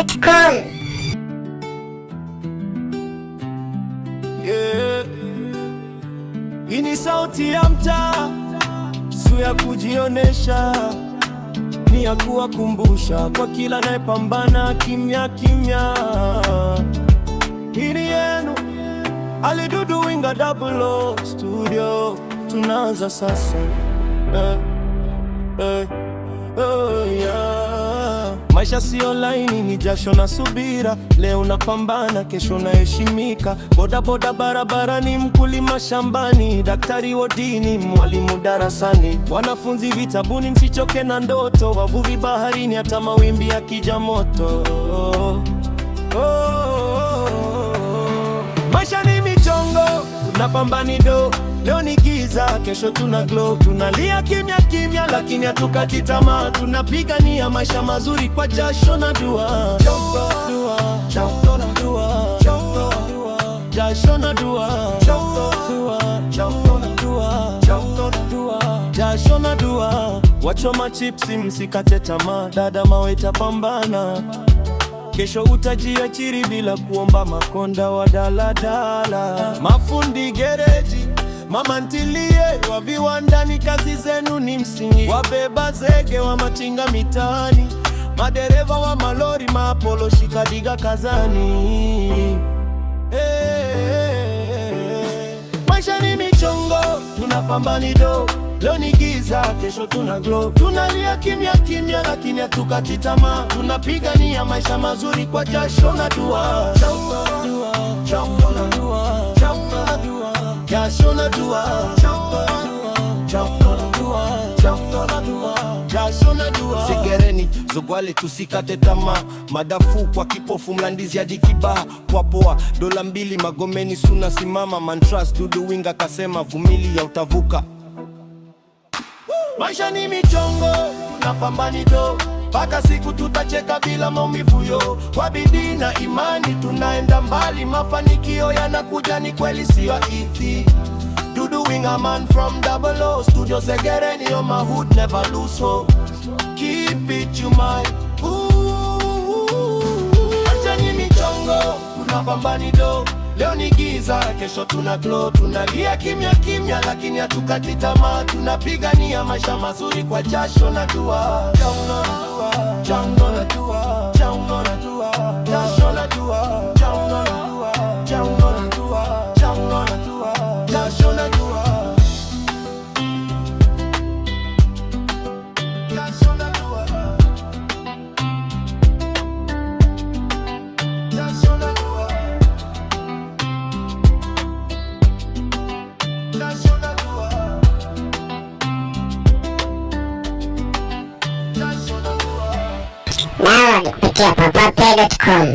PapaPlay.com. Yeah. Hii ni sauti ya mtaa, sio ya kujionesha, ni ya kuwakumbusha kwa kila anayepambana kimya kimya. Hii ni yenu, Ali Dudu Winga Double O Studio, tunaanza sasa. Yeah. Maisha sio laini, ni jasho na subira. Leo napambana, kesho naheshimika. Boda boda barabarani, mkulima shambani, daktari wodini, mwalimu darasani, wanafunzi vitabuni, msichoke na ndoto, wavuvi baharini, hata mawimbi yakija moto. Maisha ni michongo, tunapambani do. Leo ni giza, kesho tuna glow. Tunalia kimya kimya, lakini hatukati tamaa. Tunapigania maisha mazuri kwa jasho na dua. Jasho na dua. Jasho na dua. Jasho na dua. Wachoma chipsi, msikate tamaa. Dada mawe tapambana, kesho utajiachiri bila kuomba makonda wa daladala. Mafundi gereji, mama ntilie wa viwandani, kazi zenu ni msingi. Wabeba zege wa machinga mitaani, madereva wa malori, maapolo shikadiga kazani. Maisha ni michongo, tunapambani do. Leo ni giza, kesho tuna glow. Tunalia kimya kimya, lakini hatukati tamaa. Tunapigania maisha mazuri kwa jasho na dua. Jasho na dua. Jasho na dua. Segereni zogwale, tusikate tamaa. Madafu kwa kipofu, mlandizi hadi Kibaha. Kwa poa dola 2 Magomeni, suna simama. Mantras Dudu Winga kasema, vumilia utavuka. Maisha ni michongo, tunapambani do. Mpaka siku tutacheka bila maumivu yo. Kwa bidii na imani tunaenda mbali. Mafanikio yanakuja, ni kweli sio hadithi. Dudu Winga man from Double O Studio, Segereni on my hood, never lose hope. Keep it you mind. Maisha ni michongo, tunapambani do. Leo ni giza, kesho tuna glow. Tunalia kimya kimya, lakini hatukati tamaa. Tunapigania maisha mazuri kwa jasho na dua. Jasho na dua. Jasho na dua. Jasho na dua. Jasho na dua. Jasho na dua. Jasho na dua. Jasho na dua. Jasho na dua. Jasho na dua. Jasho na dua. Download kupitia PapaPlay.com.